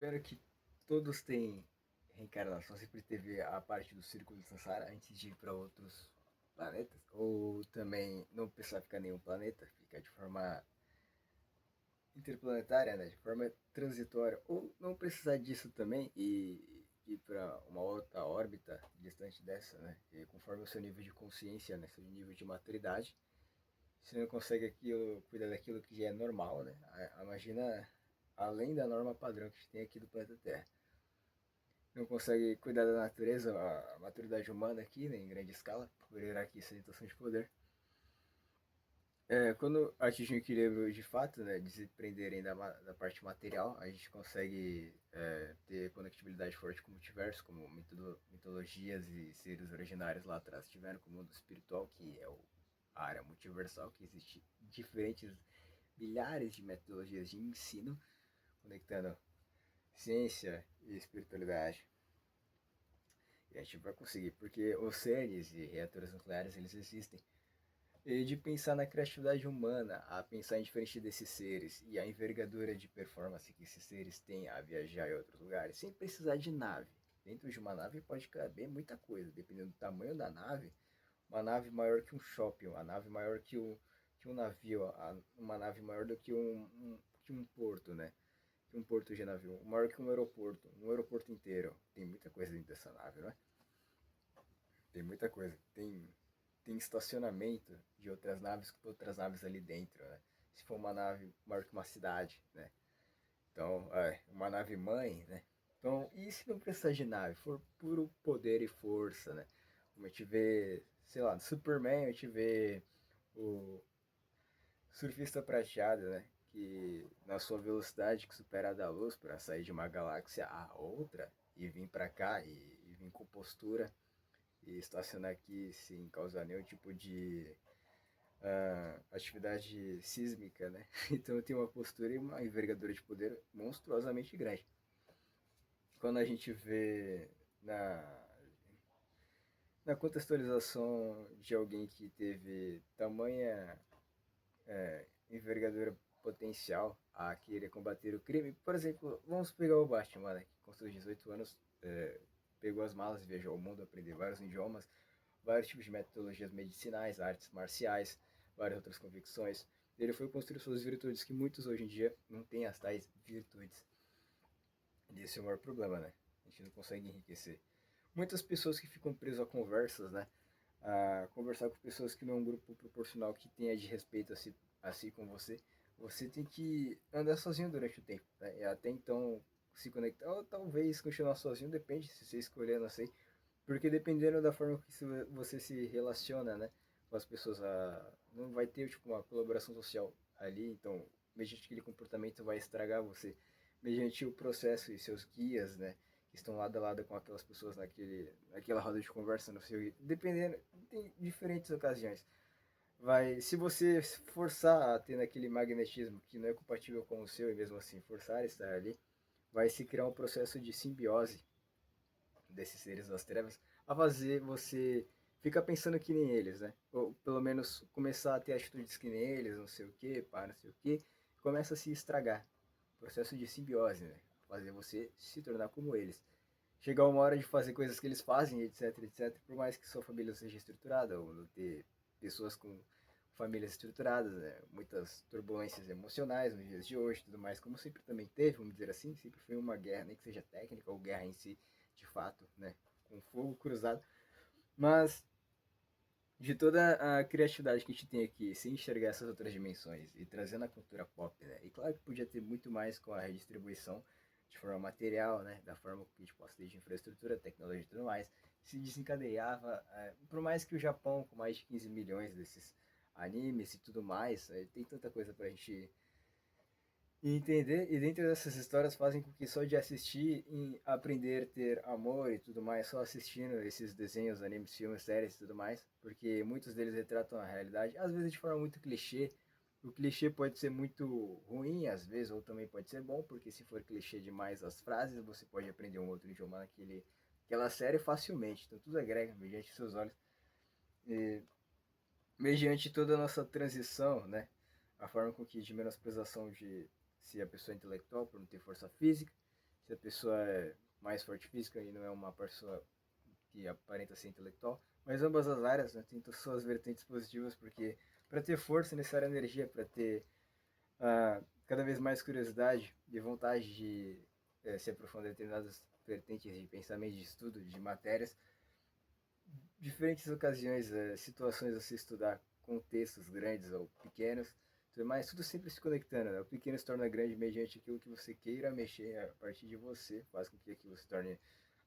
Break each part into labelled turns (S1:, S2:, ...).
S1: Espero que todos têm reencarnação, sempre teve a parte do círculo de Sansara antes de ir para outros planetas, ou também não precisar ficar em nenhum planeta, ficar de forma interplanetária, né, de forma transitória, ou não precisar disso também e ir para uma outra órbita distante dessa, né, e conforme o seu nível de consciência, né, seu nível de maturidade, você não consegue cuidar daquilo que já é normal, né, imagina além da norma padrão que a gente tem aqui do planeta Terra. Não consegue cuidar da natureza, a maturidade humana aqui, né, em grande escala, por hierarquia e sustentação de poder. Quando atingem o equilíbrio de fato, né, de se prenderem da parte material, a gente consegue ter conectividade forte com o multiverso, como mitologias e seres originários lá atrás tiveram com o mundo espiritual, que é a área multiversal, que existe diferentes milhares de metodologias de ensino, conectando ciência e espiritualidade. E a gente vai conseguir, porque os CERNs e reatores nucleares, eles existem. E de pensar na criatividade humana, a pensar em diferente desses seres e a envergadura de performance que esses seres têm a viajar em outros lugares, sem precisar de nave. Dentro de uma nave pode caber muita coisa, dependendo do tamanho da nave. Uma nave maior que um shopping, uma nave maior que um navio, uma nave maior do que que um porto, né? Que um porto de navio, maior que um aeroporto inteiro. Tem muita coisa dentro dessa nave, não é? Tem muita coisa. Tem estacionamento de outras naves com outras naves ali dentro, né? Se for uma nave maior que uma cidade, né? Então, uma nave mãe, né? Então, e se não precisar de nave, for puro poder e força, né? Como a gente vê, sei lá, no Superman, a gente vê o surfista prateado, né? Que na sua velocidade que supera a da luz para sair de uma galáxia a outra e vir para cá e vir com postura e estacionar aqui sem causar nenhum tipo de atividade sísmica, né? Então tem uma postura e uma envergadura de poder monstruosamente grande. Quando a gente vê na, na contextualização de alguém que teve tamanha envergadura potencial a querer combater o crime, por exemplo, vamos pegar o Batman, né, que com seus 18 anos pegou as malas e viajou ao mundo, aprendeu vários idiomas, vários tipos de metodologias medicinais, artes marciais, várias outras convicções. Ele foi construir suas virtudes que muitos hoje em dia não têm as tais virtudes. E esse é o maior problema, né? A gente não consegue enriquecer. Muitas pessoas que ficam presas a conversas, né? A conversar com pessoas que não é um grupo proporcional que tenha de respeito assim com você, você tem que andar sozinho durante o tempo. Né? E até então se conectar, ou talvez continuar sozinho, depende se você escolher, não sei. Porque dependendo da forma que você se relaciona, né, com as pessoas, não vai ter tipo uma colaboração social ali, então mediante aquele comportamento vai estragar você, mediante o processo e seus guias, né, que estão lado a lado com aquelas pessoas naquela roda de conversa, no seu, dependendo, tem diferentes ocasiões. Se você forçar a ter naquele magnetismo que não é compatível com o seu e mesmo assim forçar a estar ali, vai se criar um processo de simbiose desses seres das trevas a fazer você ficar pensando que nem eles, né? Ou pelo menos começar a ter atitudes que nem eles, não sei o que, pá, não sei o que, começa a se estragar. Processo de simbiose, né? Fazer você se tornar como eles. Chegar uma hora de fazer coisas que eles fazem, etc, etc, por mais que sua família seja estruturada, ou não ter pessoas com famílias estruturadas, né? Muitas turbulências emocionais nos dias de hoje, tudo mais, como sempre também teve, vamos dizer assim, sempre foi uma guerra, nem que seja técnica ou guerra em si, de fato, né? Com fogo cruzado, mas de toda a criatividade que a gente tem aqui, sem enxergar essas outras dimensões e trazendo a cultura pop, né? E claro que podia ter muito mais com a redistribuição de forma material, né? Da forma que a gente possa ter de infraestrutura, tecnologia e tudo mais, se desencadeava, por mais que o Japão, com mais de 15 milhões desses animes e tudo mais, tem tanta coisa pra gente e entender, e dentro dessas histórias fazem com que só de assistir e aprender a ter amor e tudo mais, só assistindo esses desenhos, animes, filmes, séries e tudo mais, porque muitos deles retratam a realidade, às vezes de forma muito clichê. O clichê pode ser muito ruim, às vezes, ou também pode ser bom, porque se for clichê demais as frases, você pode aprender um outro idioma naquela série facilmente. Então tudo agrega mediante seus olhos. E mediante toda a nossa transição, né? A forma com que de menosprezação de se a pessoa é intelectual por não ter força física, se a pessoa é mais forte física e não é uma pessoa que aparenta ser intelectual, mas ambas as áreas, né, têm suas vertentes positivas, porque para ter força é necessária energia, para ter cada vez mais curiosidade e vontade de se aprofundar em determinadas vertentes de pensamento, de estudo, de matérias, diferentes ocasiões, situações a se estudar, contextos grandes ou pequenos, tudo mais, tudo sempre se conectando, né? O pequeno se torna grande mediante aquilo que você queira mexer a partir de você, faz com que aquilo se torne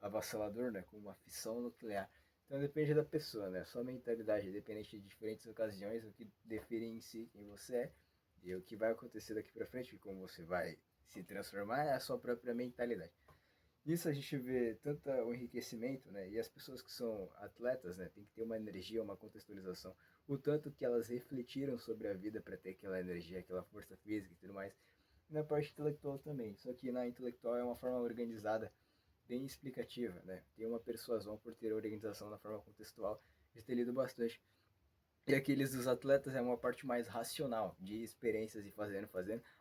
S1: avassalador, né? Como uma fissão nuclear. Então depende da pessoa, né? Sua mentalidade é dependente de diferentes ocasiões, o que define em si quem você é e o que vai acontecer daqui para frente, como você vai se transformar é a sua própria mentalidade. Nisso a gente vê tanto o enriquecimento, né? E as pessoas que são atletas, né? Tem que ter uma energia, uma contextualização. O tanto que elas refletiram sobre a vida para ter aquela energia, aquela força física e tudo mais. E na parte intelectual também. Só que na intelectual é uma forma organizada, bem explicativa, né? Tem uma persuasão por ter organização na forma contextual, de ter lido bastante. E aqueles dos atletas é uma parte mais racional, de experiências e fazendo,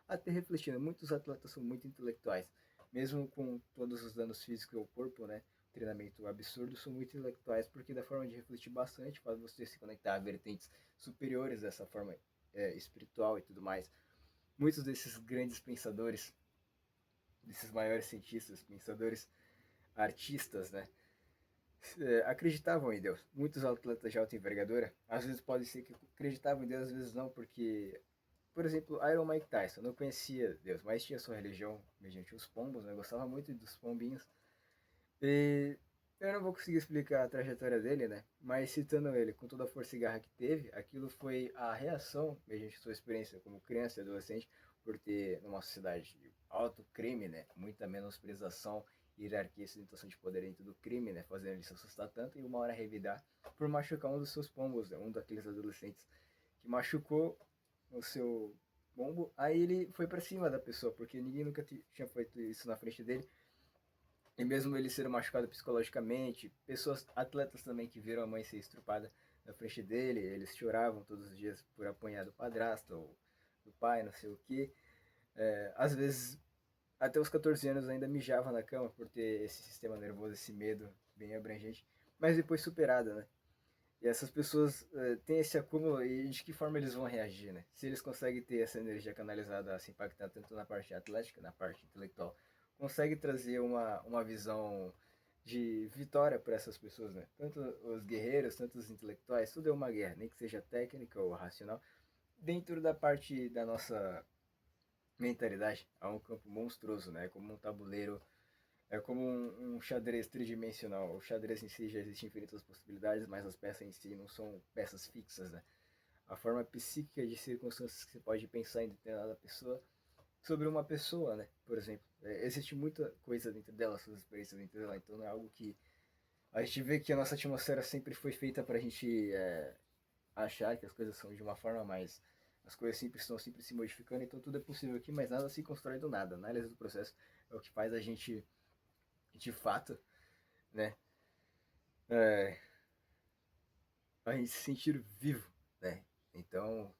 S1: até refletindo. Muitos atletas são muito intelectuais, mesmo com todos os danos físicos ao corpo, né? Treinamento absurdo, são muito intelectuais, porque da forma de refletir bastante faz você se conectar a vertentes superiores dessa forma espiritual e tudo mais. Muitos desses grandes pensadores, desses maiores cientistas, pensadores, artistas, né? Acreditavam em Deus. Muitos atletas de alta envergadura, às vezes pode ser que acreditavam em Deus, às vezes não, porque, por exemplo, Iron Mike Tyson não conhecia Deus, mas tinha sua religião mediante os pombos, né? Gostava muito dos pombinhos. E eu não vou conseguir explicar a trajetória dele, né? Mas citando ele, com toda a força e garra que teve, aquilo foi a reação, mediante sua experiência como criança e adolescente, por ter, numa sociedade de alto crime, né? Muita menosprezação, hierarquia e sustentação de poder dentro do crime, né? Fazendo ele se assustar tanto e uma hora revidar por machucar um dos seus pombos, né? Um daqueles adolescentes que machucou o seu pombo. Aí ele foi para cima da pessoa, porque ninguém nunca tinha feito isso na frente dele. E mesmo ele ser machucado psicologicamente, pessoas, atletas também que viram a mãe ser estrupada na frente dele, eles choravam todos os dias por apanhar do padrasto ou do pai, não sei o que. Às vezes, até os 14 anos ainda mijava na cama por ter esse sistema nervoso, esse medo bem abrangente, mas depois superado, né? E essas pessoas têm esse acúmulo e de que forma eles vão reagir, né? Se eles conseguem ter essa energia canalizada a se impactar tanto na parte atlética, na parte intelectual, consegue trazer uma visão de vitória para essas pessoas, né? Tanto os guerreiros, tanto os intelectuais, tudo é uma guerra, nem que seja técnica ou racional. Dentro da parte da nossa mentalidade, há um campo monstruoso, né? Como um tabuleiro, é como um xadrez tridimensional. O xadrez em si já existem infinitas possibilidades, mas as peças em si não são peças fixas, né? A forma psíquica de circunstâncias que você pode pensar em determinada pessoa, sobre uma pessoa, né? Por exemplo, existe muita coisa dentro dela, suas experiências dentro dela, então não é algo que a gente vê que a nossa atmosfera sempre foi feita para a gente achar que as coisas são de uma forma, mas as coisas sempre estão sempre se modificando, então tudo é possível aqui, mas nada se constrói do nada. A análise do processo é o que faz a gente, de fato, né? É, a gente se sentir vivo, né? Então,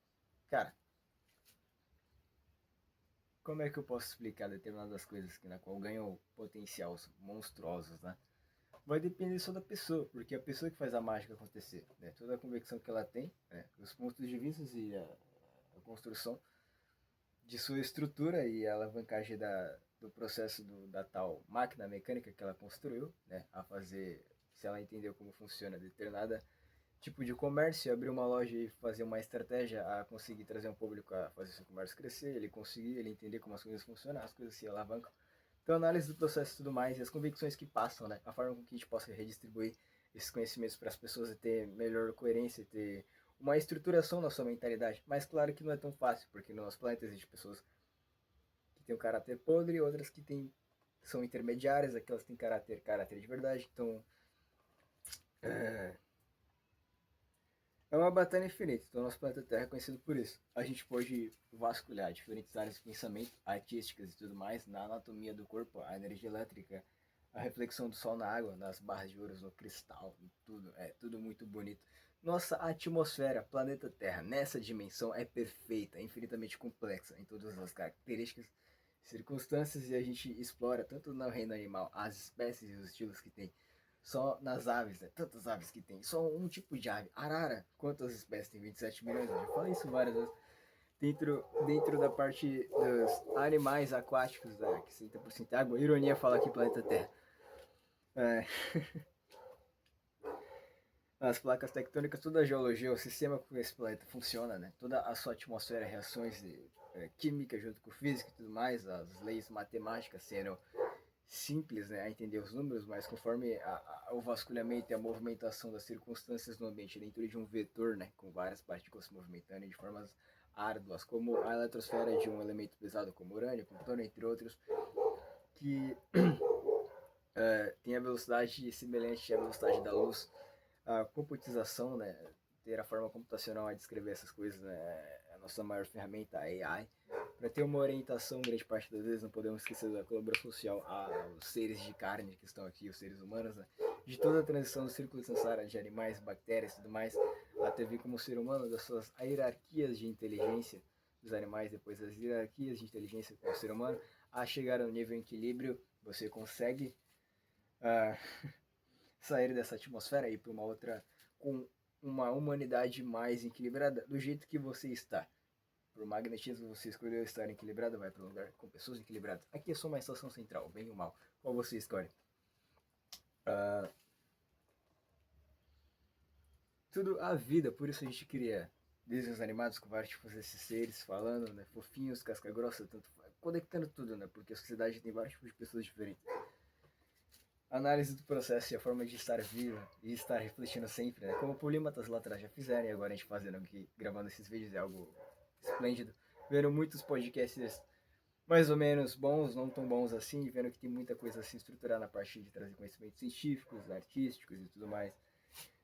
S1: cara, como é que eu posso explicar determinadas coisas que na qual ganham potencial monstruosos, né? Vai depender só da pessoa, porque é a pessoa que faz a mágica acontecer, né? Toda a convicção que ela tem, né? Os pontos de vista e a construção de sua estrutura e a alavancagem do processo da tal máquina mecânica que ela construiu, né? A fazer, se ela entendeu como funciona determinada tipo de comércio, abrir uma loja e fazer uma estratégia a conseguir trazer um público a fazer seu comércio crescer, ele conseguir, ele entender como as coisas funcionam, as coisas se alavancam. Então, análise do processo e tudo mais, e as convicções que passam, né? A forma com que a gente possa redistribuir esses conhecimentos para as pessoas e ter melhor coerência, ter uma estruturação na sua mentalidade. Mas claro que não é tão fácil, porque no nosso planeta existem pessoas que têm um caráter podre e outras que são intermediárias, aquelas que têm caráter de verdade. Então, é, é uma batalha infinita, então nosso planeta Terra é conhecido por isso. A gente pode vasculhar diferentes áreas de pensamento, artísticas e tudo mais, na anatomia do corpo, a energia elétrica, a reflexão do sol na água, nas barras de ouro, no cristal, tudo, é tudo muito bonito. Nossa atmosfera, planeta Terra, nessa dimensão é perfeita, é infinitamente complexa em todas as características, circunstâncias e a gente explora tanto no reino animal as espécies e os estilos que tem. Só nas aves, né? Tantas aves que tem. Só um tipo de ave. Arara. Quantas espécies tem? 27 milhões. Eu já falei isso várias vezes. Dentro da parte dos animais aquáticos, né, que 60% é água. Ironia falar aqui planeta Terra. É, as placas tectônicas, toda a geologia, o sistema com esse planeta funciona, né? Toda a sua atmosfera, reações de, química junto com física e tudo mais, as leis matemáticas sendo simples, né, a entender os números, mas conforme o vasculhamento e a movimentação das circunstâncias no ambiente dentro de um vetor, né, com várias partículas se movimentando de formas árduas, como a eletrosfera de um elemento pesado como urânio, plutônio, entre outros, que tem a velocidade semelhante à velocidade da luz, a computização, né, ter a forma computacional a descrever essas coisas, né, é a nossa maior ferramenta, a AI, para ter uma orientação, grande parte das vezes, não podemos esquecer da colaboração social aos seres de carne que estão aqui, os seres humanos, né, de toda a transição do círculo samsara de animais, bactérias e tudo mais, até vir como ser humano, das suas hierarquias de inteligência dos animais, depois das hierarquias de inteligência com o ser humano, a chegar ao nível em equilíbrio, você consegue uh, sair dessa atmosfera e ir para uma outra, com uma humanidade mais equilibrada, do jeito que você está. Por magnetismo, você escolheu estar equilibrado, vai para um lugar com pessoas equilibradas. Aqui é só uma estação central, bem ou mal. Qual você escolhe? Uh, tudo a vida, por isso a gente cria desenhos animados com vários tipos desses seres falando, né? Fofinhos, casca grossa, tanto conectando tudo, né? Porque a sociedade tem vários tipos de pessoas diferentes. Análise do processo e a forma de estar vivo e estar refletindo sempre, né? Como polímatas lá atrás já fizeram e agora a gente fazendo aqui, gravando esses vídeos é algo esplêndido. Vendo muitos podcasts mais ou menos bons, não tão bons assim, vendo que tem muita coisa a se estruturar na parte de trazer conhecimentos científicos, artísticos e tudo mais.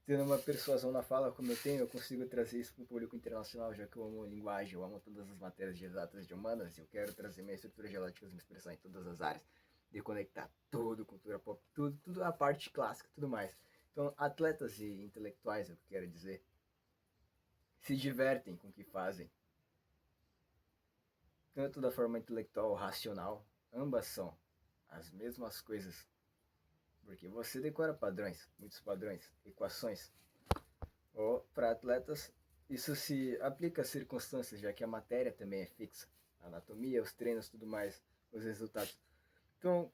S1: Tendo uma persuasão na fala como eu tenho, eu consigo trazer isso para o público internacional, já que eu amo linguagem, eu amo todas as matérias de exatas de humanas, e eu quero trazer minha estrutura geológica, me expressar em todas as áreas, de conectar tudo, cultura pop, tudo a parte clássica, tudo mais. Então, atletas e intelectuais, é o que eu quero dizer, se divertem com o que fazem, tanto da forma intelectual ou racional, ambas são as mesmas coisas. Porque você decora padrões, muitos padrões, equações. Ou para atletas, isso se aplica às circunstâncias, já que a matéria também é fixa. A anatomia, os treinos, tudo mais, os resultados. Então,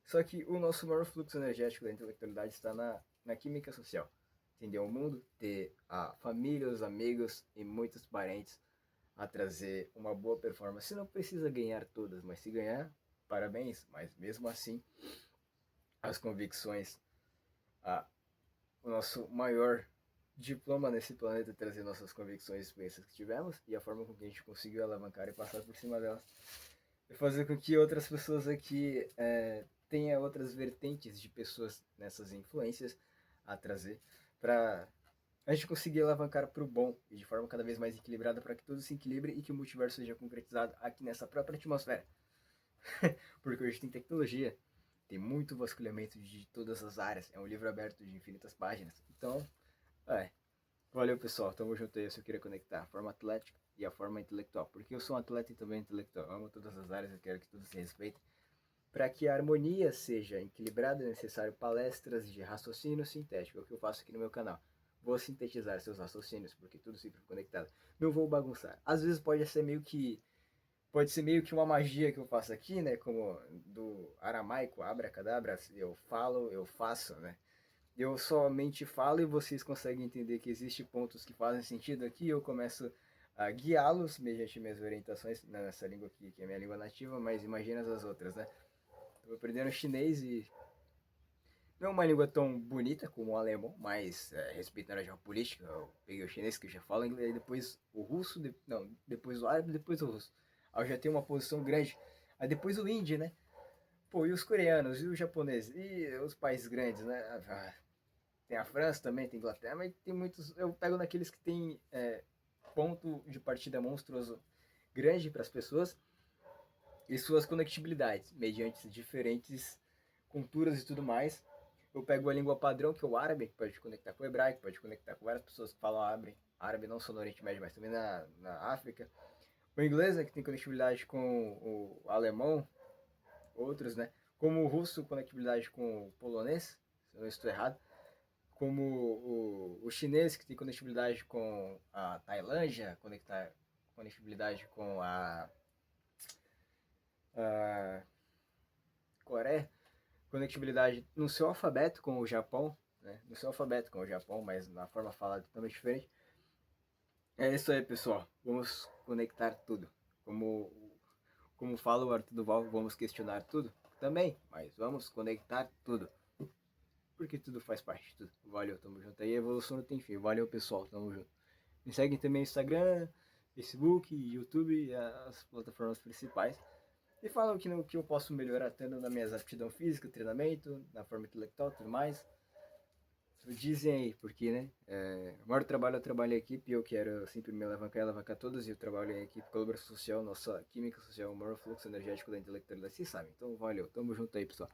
S1: Só que o nosso maior fluxo energético da intelectualidade está na química social. Entender o mundo, ter a família, os amigos e muitos parentes a trazer uma boa performance. Você não precisa ganhar todas, mas se ganhar, parabéns. Mas mesmo assim, as convicções, o nosso maior diploma nesse planeta é trazer nossas convicções e experiências que tivemos e a forma com que a gente conseguiu alavancar e passar por cima delas. E fazer com que outras pessoas aqui tenha outras vertentes de pessoas nessas influências a trazer para a gente conseguir alavancar para o bom e de forma cada vez mais equilibrada para que tudo se equilibre e que o multiverso seja concretizado aqui nessa própria atmosfera. Porque hoje tem tecnologia, tem muito vasculhamento de todas as áreas, é um livro aberto de infinitas páginas. Então, valeu pessoal, tamo junto aí, eu só queria conectar a forma atlética e a forma intelectual, porque eu sou um atleta e também intelectual, eu amo todas as áreas, eu quero que tudo se respeite. Para que a harmonia seja equilibrada, é necessário palestras de raciocínio sintético, é o que eu faço aqui no meu canal. Vou sintetizar seus raciocínios, porque tudo sempre conectado. Não vou bagunçar. Às vezes pode ser meio que uma magia que eu faço aqui, né? Como do aramaico, abracadabra, eu falo, eu faço, né? Eu somente falo e vocês conseguem entender que existem pontos que fazem sentido aqui. Eu começo a guiá-los mediante minhas orientações nessa língua aqui, que é minha língua nativa, mas imagina as outras, né? Estou aprendendo chinês e não é uma língua tão bonita como o alemão, mas respeitando a geopolítica, eu peguei o chinês que eu já falo inglês, depois o russo, depois o árabe, depois o russo. Aí eu já tenho uma posição grande. Aí depois o hindi, né? Pô, e os coreanos, e os japoneses, e os países grandes, né? Tem a França também, tem a Inglaterra, mas tem muitos. Eu pego naqueles que tem ponto de partida monstruoso grande para as pessoas e suas conectibilidades, mediante diferentes culturas e tudo mais. Eu pego a língua padrão, que é o árabe, que pode conectar com o hebraico, pode conectar com várias pessoas que falam árabe não só no Oriente Médio, mas também na África. o inglês, né, que tem conectividade com o alemão, outros, né? Como o russo, conectividade com o polonês, se eu não estou errado. Como o chinês, que tem conectividade com a Tailândia, conectividade com a Coreia, conectividade no seu alfabeto com o Japão, né? No seu alfabeto com o Japão, mas na forma falada totalmente diferente. É isso aí, pessoal. Vamos conectar tudo. Como fala o Arthur Duval, vamos questionar tudo também, mas vamos conectar tudo. Porque tudo faz parte de tudo. Valeu, tamo junto aí. A evolução não tem fim. Valeu, pessoal, tamo junto. Me seguem também no Instagram, Facebook, YouTube, as plataformas principais. E falam que eu posso melhorar tanto na minha aptidão física, treinamento, na forma intelectual e tudo mais. Dizem aí, porque, né? O maior trabalho é o trabalho em equipe, eu quero sempre me alavancar todos, e eu trabalho em equipe, colaboração social, nossa química social, o maior fluxo energético da intelectualidade, vocês sabem. Então, valeu, tamo junto aí, pessoal.